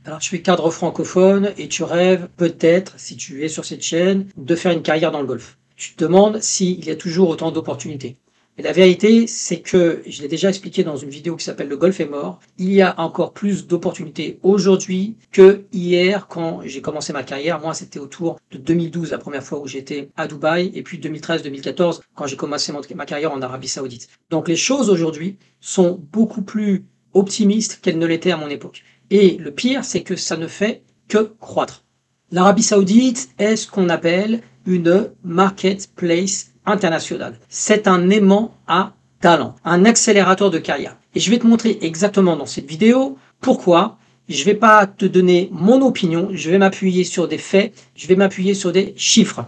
Alors tu es cadre francophone et tu rêves peut-être, si tu es sur cette chaîne, de faire une carrière dans le golf. Tu te demandes s'il y a toujours autant d'opportunités. Et la vérité, c'est que, je l'ai déjà expliqué dans une vidéo qui s'appelle Le golf est mort, il y a encore plus d'opportunités aujourd'hui que hier quand j'ai commencé ma carrière. Moi, c'était autour de 2012, la première fois où j'étais à Dubaï, et puis 2013-2014, quand j'ai commencé ma carrière en Arabie Saoudite. Donc les choses aujourd'hui sont beaucoup plus optimistes qu'elles ne l'étaient à mon époque. Et le pire, c'est que ça ne fait que croître. L'Arabie Saoudite est ce qu'on appelle une marketplace internationale. C'est un aimant à talent, un accélérateur de carrière. Et je vais te montrer exactement dans cette vidéo pourquoi. Je ne vais pas te donner mon opinion, je vais m'appuyer sur des faits, je vais m'appuyer sur des chiffres.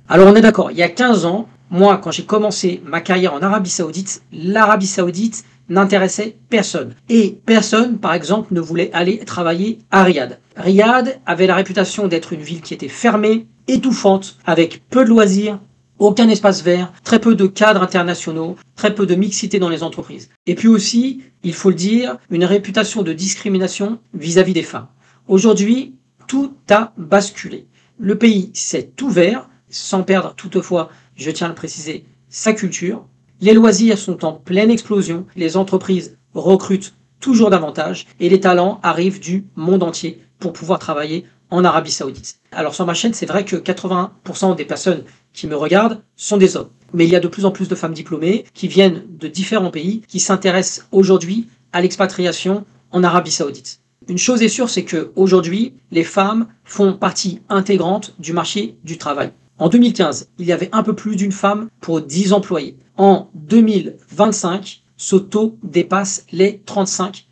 Alors on est d'accord, il y a 15 ans, moi quand j'ai commencé ma carrière en Arabie Saoudite, l'Arabie Saoudite n'intéressait personne. Et personne, par exemple, ne voulait aller travailler à Riyad. Riyad avait la réputation d'être une ville qui était fermée, étouffante, avec peu de loisirs, aucun espace vert, très peu de cadres internationaux, très peu de mixité dans les entreprises. Et puis aussi, il faut le dire, une réputation de discrimination vis-à-vis des femmes. Aujourd'hui, tout a basculé. Le pays s'est ouvert, sans perdre toutefois, je tiens à le préciser, sa culture. Les loisirs sont en pleine explosion, les entreprises recrutent toujours davantage et les talents arrivent du monde entier pour pouvoir travailler en Arabie Saoudite. Alors sur ma chaîne, c'est vrai que 80% des personnes qui me regardent sont des hommes. Mais il y a de plus en plus de femmes diplômées qui viennent de différents pays qui s'intéressent aujourd'hui à l'expatriation en Arabie Saoudite. Une chose est sûre, c'est qu'aujourd'hui, les femmes font partie intégrante du marché du travail. En 2015, il y avait un peu plus d'une femme pour 10 employés. En 2025, ce taux dépasse les 35%.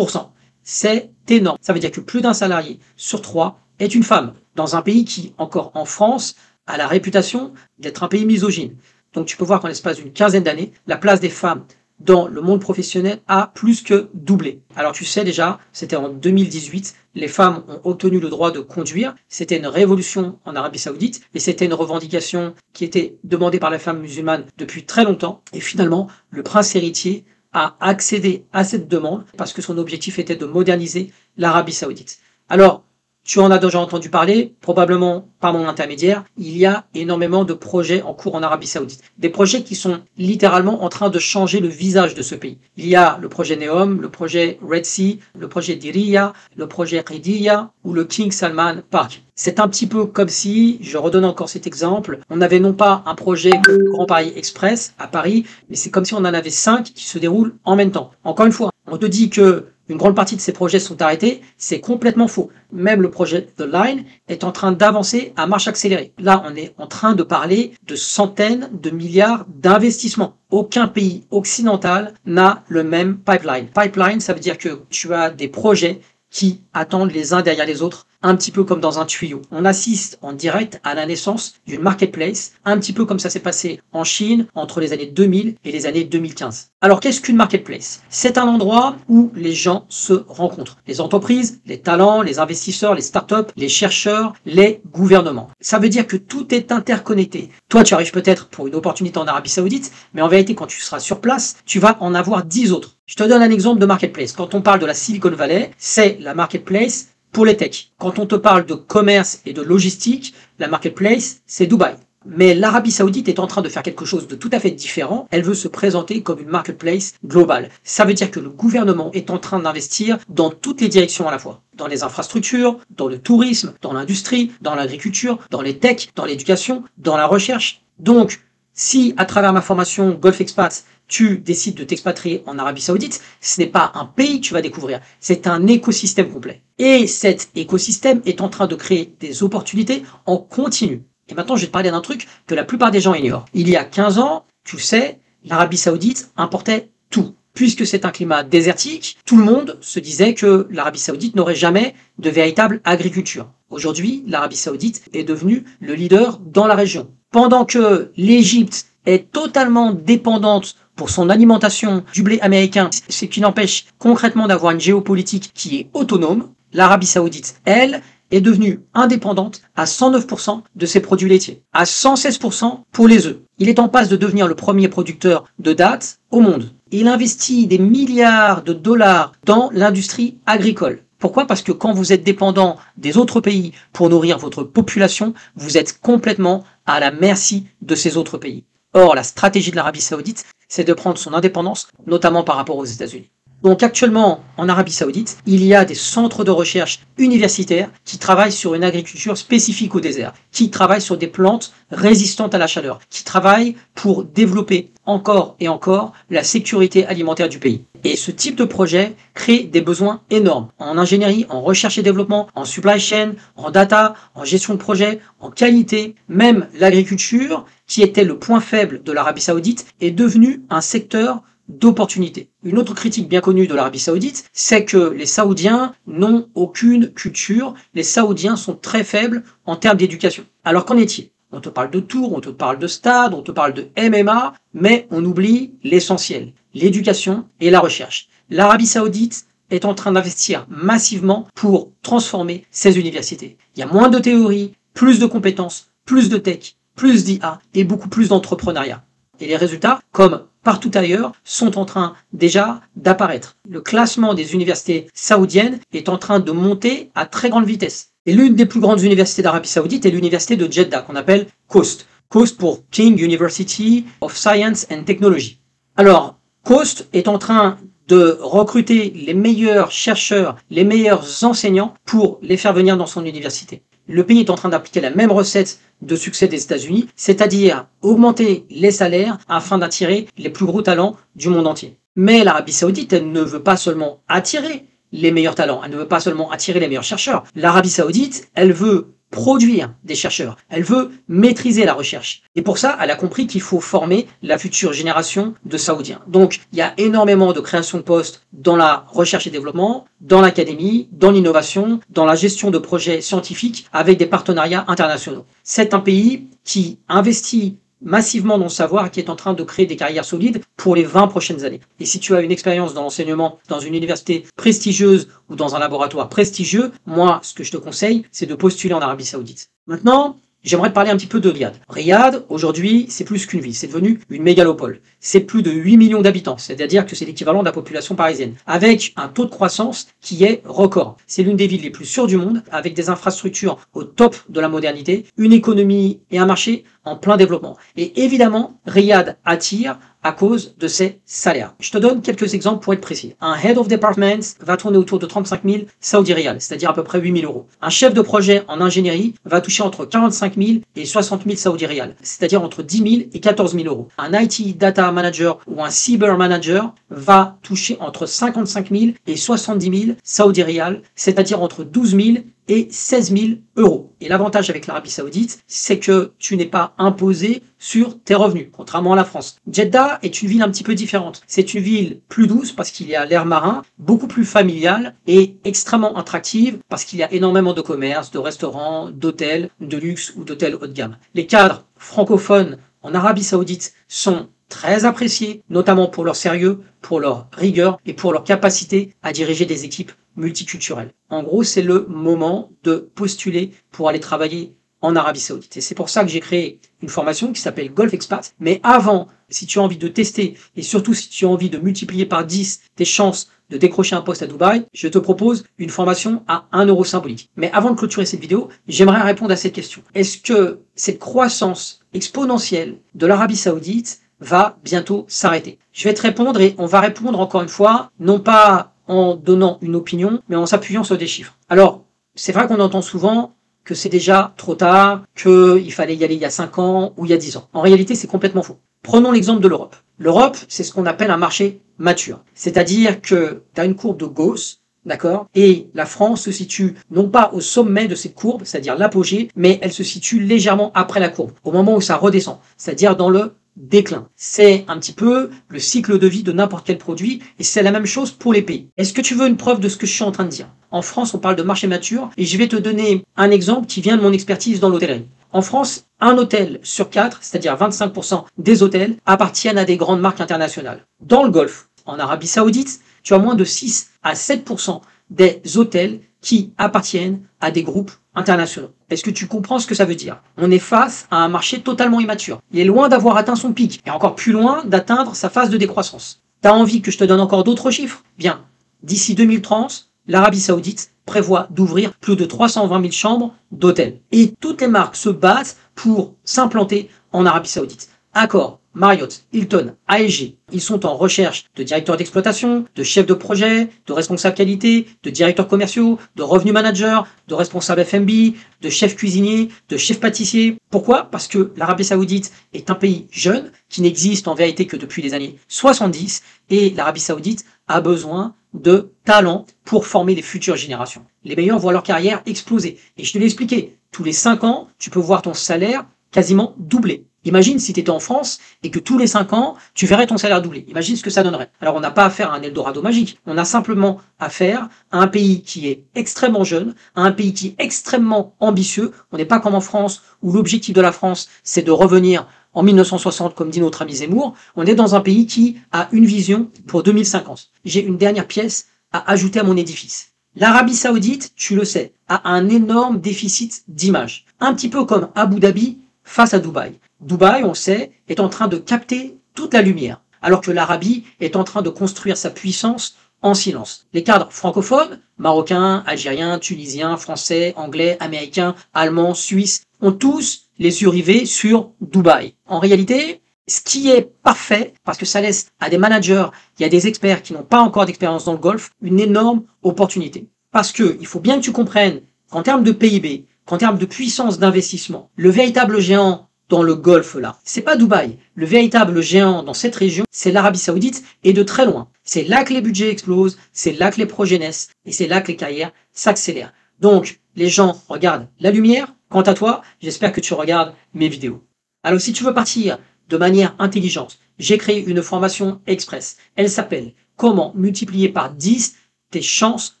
C'est énorme. Ça veut dire que plus d'un salarié sur 3 est une femme, dans un pays qui, encore en France, a la réputation d'être un pays misogyne. Donc tu peux voir qu'en l'espace d'une quinzaine d'années, la place des femmes dans le monde professionnel a plus que doublé. Alors tu sais déjà, c'était en 2018, les femmes ont obtenu le droit de conduire. C'était une révolution en Arabie Saoudite et c'était une revendication qui était demandée par les femmes musulmanes depuis très longtemps. Et finalement, le prince héritier a accédé à cette demande parce que son objectif était de moderniser l'Arabie Saoudite. Alors, tu en as déjà entendu parler, probablement par mon intermédiaire, il y a énormément de projets en cours en Arabie Saoudite. Des projets qui sont littéralement en train de changer le visage de ce pays. Il y a le projet Neom, le projet Red Sea, le projet Diriyah, le projet Qiddiya ou le King Salman Park. C'est un petit peu comme si, je redonne encore cet exemple, on n'avait non pas un projet comme le Grand Paris Express à Paris, mais c'est comme si on en avait 5 qui se déroulent en même temps. Encore une fois, on te dit que une grande partie de ces projets sont arrêtés, c'est complètement faux. Même le projet The Line est en train d'avancer à marche accélérée. Là, on est en train de parler de centaines de milliards d'investissements. Aucun pays occidental n'a le même pipeline. Pipeline, ça veut dire que tu as des projets qui attendent les uns derrière les autres, un petit peu comme dans un tuyau. On assiste en direct à la naissance d'une marketplace, un petit peu comme ça s'est passé en Chine entre les années 2000 et les années 2015. Alors qu'est-ce qu'une marketplace? C'est un endroit où les gens se rencontrent. Les entreprises, les talents, les investisseurs, les startups, les chercheurs, les gouvernements. Ça veut dire que tout est interconnecté. Toi, tu arrives peut-être pour une opportunité en Arabie Saoudite, mais en vérité, quand tu seras sur place, tu vas en avoir 10 autres. Je te donne un exemple de marketplace. Quand on parle de la Silicon Valley, c'est la marketplace pour les techs. Quand on te parle de commerce et de logistique, la marketplace, c'est Dubaï. Mais l'Arabie Saoudite est en train de faire quelque chose de tout à fait différent. Elle veut se présenter comme une marketplace globale. Ça veut dire que le gouvernement est en train d'investir dans toutes les directions à la fois. Dans les infrastructures, dans le tourisme, dans l'industrie, dans l'agriculture, dans les techs, dans l'éducation, dans la recherche. Donc, si à travers ma formation Golf Expat, tu décides de t'expatrier en Arabie Saoudite, ce n'est pas un pays que tu vas découvrir, c'est un écosystème complet. Et cet écosystème est en train de créer des opportunités en continu. Et maintenant, je vais te parler d'un truc que la plupart des gens ignorent. Il y a 15 ans, tu sais, l'Arabie Saoudite importait tout. Puisque c'est un climat désertique, tout le monde se disait que l'Arabie Saoudite n'aurait jamais de véritable agriculture. Aujourd'hui, l'Arabie Saoudite est devenue le leader dans la région. Pendant que l'Égypte est totalement dépendante pour son alimentation du blé américain, ce qui n'empêche concrètement d'avoir une géopolitique qui est autonome, l'Arabie Saoudite, elle, est devenue indépendante à 109% de ses produits laitiers, à 116% pour les œufs. Il est en passe de devenir le premier producteur de dattes au monde. Il investit des milliards de dollars dans l'industrie agricole. Pourquoi? Parce que quand vous êtes dépendant des autres pays pour nourrir votre population, vous êtes complètement à la merci de ces autres pays. Or, la stratégie de l'Arabie Saoudite, c'est de prendre son indépendance, notamment par rapport aux États-Unis. Donc actuellement, en Arabie Saoudite, il y a des centres de recherche universitaires qui travaillent sur une agriculture spécifique au désert, qui travaillent sur des plantes résistantes à la chaleur, qui travaillent pour développer encore et encore la sécurité alimentaire du pays. Et ce type de projet crée des besoins énormes en ingénierie, en recherche et développement, en supply chain, en data, en gestion de projet, en qualité. Même l'agriculture, qui était le point faible de l'Arabie Saoudite, est devenue un secteur d'opportunités. Une autre critique bien connue de l'Arabie Saoudite, c'est que les Saoudiens n'ont aucune culture, les Saoudiens sont très faibles en termes d'éducation. Alors qu'en est-il? On te parle de tours, on te parle de stade, on te parle de MMA, mais on oublie l'essentiel, l'éducation et la recherche. L'Arabie Saoudite est en train d'investir massivement pour transformer ses universités. Il y a moins de théorie, plus de compétences, plus de tech, plus d'IA et beaucoup plus d'entrepreneuriat. Et les résultats, comme partout ailleurs, sont en train déjà d'apparaître. Le classement des universités saoudiennes est en train de monter à très grande vitesse. Et l'une des plus grandes universités d'Arabie Saoudite est l'université de Jeddah, qu'on appelle KOST. KOST pour King University of Science and Technology. Alors, KOST est en train de recruter les meilleurs chercheurs, les meilleurs enseignants pour les faire venir dans son université. Le pays est en train d'appliquer la même recette de succès des États-Unis, c'est-à-dire augmenter les salaires afin d'attirer les plus gros talents du monde entier. Mais l'Arabie Saoudite, elle ne veut pas seulement attirer les meilleurs talents, elle ne veut pas seulement attirer les meilleurs chercheurs. L'Arabie Saoudite, elle veut produire des chercheurs, elle veut maîtriser la recherche. Et pour ça, elle a compris qu'il faut former la future génération de Saoudiens. Donc, il y a énormément de création de postes dans la recherche et développement, dans l'académie, dans l'innovation, dans la gestion de projets scientifiques avec des partenariats internationaux. C'est un pays qui investit massivement dans le savoir et qui est en train de créer des carrières solides pour les 20 prochaines années. Et si tu as une expérience dans l'enseignement, dans une université prestigieuse ou dans un laboratoire prestigieux, moi, ce que je te conseille, c'est de postuler en Arabie Saoudite. Maintenant, j'aimerais te parler un petit peu de Riyad. Riyad, aujourd'hui, c'est plus qu'une ville, c'est devenu une mégalopole. C'est plus de 8 millions d'habitants, c'est-à-dire que c'est l'équivalent de la population parisienne, avec un taux de croissance qui est record. C'est l'une des villes les plus sûres du monde, avec des infrastructures au top de la modernité, une économie et un marché en plein développement. Et évidemment, Riyad attire à cause de ses salaires. Je te donne quelques exemples pour être précis. Un Head of Department va tourner autour de 35 000 Saudi Riyal, c'est-à-dire à peu près 8 000 euros. Un chef de projet en ingénierie va toucher entre 45 000 et 60 000 Saudi Riyal, c'est-à-dire entre 10 000 et 14 000 euros. Un IT Data Manager ou un Cyber Manager va toucher entre 55 000 et 70 000 Saudi Riyal, c'est-à-dire entre 12 000 et 16 000 euros. Et l'avantage avec l'Arabie Saoudite, c'est que tu n'es pas imposé sur tes revenus, contrairement à la France. Jeddah est une ville un petit peu différente. C'est une ville plus douce parce qu'il y a l'air marin, beaucoup plus familiale et extrêmement attractive parce qu'il y a énormément de commerces, de restaurants, d'hôtels, de luxe ou d'hôtels haut de gamme. Les cadres francophones en Arabie Saoudite sont très appréciés, notamment pour leur sérieux, pour leur rigueur et pour leur capacité à diriger des équipes multiculturelles. En gros, c'est le moment de postuler pour aller travailler en Arabie Saoudite. Et c'est pour ça que j'ai créé une formation qui s'appelle Golf Expat. Mais avant, si tu as envie de tester et surtout si tu as envie de multiplier par 10 tes chances de décrocher un poste à Dubaï, je te propose une formation à 1 euro symbolique. Mais avant de clôturer cette vidéo, j'aimerais répondre à cette question. Est-ce que cette croissance exponentielle de l'Arabie Saoudite va bientôt s'arrêter? Je vais te répondre et on va répondre encore une fois, non pas en donnant une opinion, mais en s'appuyant sur des chiffres. Alors, c'est vrai qu'on entend souvent que c'est déjà trop tard, qu'il fallait y aller il y a 5 ans ou il y a 10 ans. En réalité, c'est complètement faux. Prenons l'exemple de l'Europe. L'Europe, c'est ce qu'on appelle un marché mature. C'est-à-dire que tu as une courbe de Gauss, d'accord? Et la France se situe non pas au sommet de cette courbe, c'est-à-dire l'apogée, mais elle se situe légèrement après la courbe, au moment où ça redescend, c'est-à-dire dans le déclin. C'est un petit peu le cycle de vie de n'importe quel produit et c'est la même chose pour les pays. Est-ce que tu veux une preuve de ce que je suis en train de dire? En France, on parle de marché mature et je vais te donner un exemple qui vient de mon expertise dans l'hôtellerie. En France, un hôtel sur 4, c'est-à-dire 25% des hôtels, appartiennent à des grandes marques internationales. Dans le Golfe, en Arabie Saoudite, tu as moins de 6 à 7% des hôtels qui appartiennent à des groupes internationaux. Est-ce que tu comprends ce que ça veut dire? On est face à un marché totalement immature. Il est loin d'avoir atteint son pic et encore plus loin d'atteindre sa phase de décroissance. T'as envie que je te donne encore d'autres chiffres? Bien, d'ici 2030, l'Arabie Saoudite prévoit d'ouvrir plus de 320 000 chambres d'hôtel. Et toutes les marques se battent pour s'implanter en Arabie Saoudite. Accor, Marriott, Hilton, AEG, ils sont en recherche de directeurs d'exploitation, de chefs de projet, de responsables qualité, de directeurs commerciaux, de revenue managers, de responsables F&B, de chefs cuisiniers, de chefs pâtissiers. Pourquoi? Parce que l'Arabie Saoudite est un pays jeune qui n'existe en vérité que depuis les années 70 et l'Arabie Saoudite a besoin de talents pour former les futures générations. Les meilleurs voient leur carrière exploser. Et je te l'ai expliqué, tous les 5 ans, tu peux voir ton salaire quasiment doubler. Imagine si tu étais en France et que tous les 5 ans, tu verrais ton salaire doubler. Imagine ce que ça donnerait. Alors, on n'a pas affaire à un Eldorado magique. On a simplement affaire à un pays qui est extrêmement jeune, à un pays qui est extrêmement ambitieux. On n'est pas comme en France où l'objectif de la France, c'est de revenir en 1960, comme dit notre ami Zemmour. On est dans un pays qui a une vision pour 2050. J'ai une dernière pièce à ajouter à mon édifice. L'Arabie Saoudite, tu le sais, a un énorme déficit d'image. Un petit peu comme Abu Dhabi face à Dubaï. Dubaï, on sait, est en train de capter toute la lumière, alors que l'Arabie est en train de construire sa puissance en silence. Les cadres francophones, marocains, algériens, tunisiens, français, anglais, américains, allemands, suisses, ont tous les yeux rivés sur Dubaï. En réalité, ce qui est parfait, parce que ça laisse à des managers, il y a des experts qui n'ont pas encore d'expérience dans le golf, une énorme opportunité. Parce que il faut bien que tu comprennes qu'en termes de PIB, qu'en termes de puissance d'investissement, le véritable géant dans le golfe là, c'est pas Dubaï. Le véritable géant dans cette région, c'est l'Arabie Saoudite et de très loin. C'est là que les budgets explosent, c'est là que les projets naissent et c'est là que les carrières s'accélèrent. Donc, les gens regardent la lumière. Quant à toi, j'espère que tu regardes mes vidéos. Alors, si tu veux partir de manière intelligente, j'ai créé une formation express. Elle s'appelle « Comment multiplier par 10 tes chances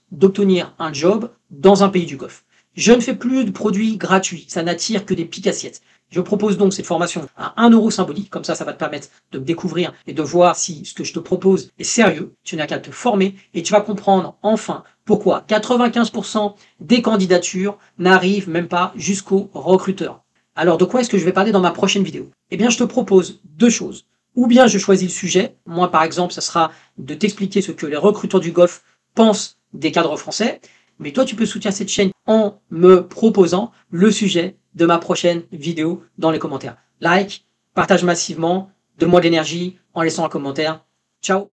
d'obtenir un job dans un pays du Golfe ». Je ne fais plus de produits gratuits, ça n'attire que des piques-assiettes. Je propose donc cette formation à 1 € symbolique, comme ça va te permettre de me découvrir et de voir si ce que je te propose est sérieux. Tu n'as qu'à te former et tu vas comprendre enfin pourquoi 95% des candidatures n'arrivent même pas jusqu'au recruteur. Alors de quoi est-ce que je vais parler dans ma prochaine vidéo? Eh bien je te propose 2 choses. Ou bien je choisis le sujet, moi par exemple ça sera de t'expliquer ce que les recruteurs du Golfe pensent des cadres français, mais toi tu peux soutenir cette chaîne en me proposant le sujet de ma prochaine vidéo dans les commentaires. Like, partage massivement, donne-moi de l'énergie en laissant un commentaire. Ciao!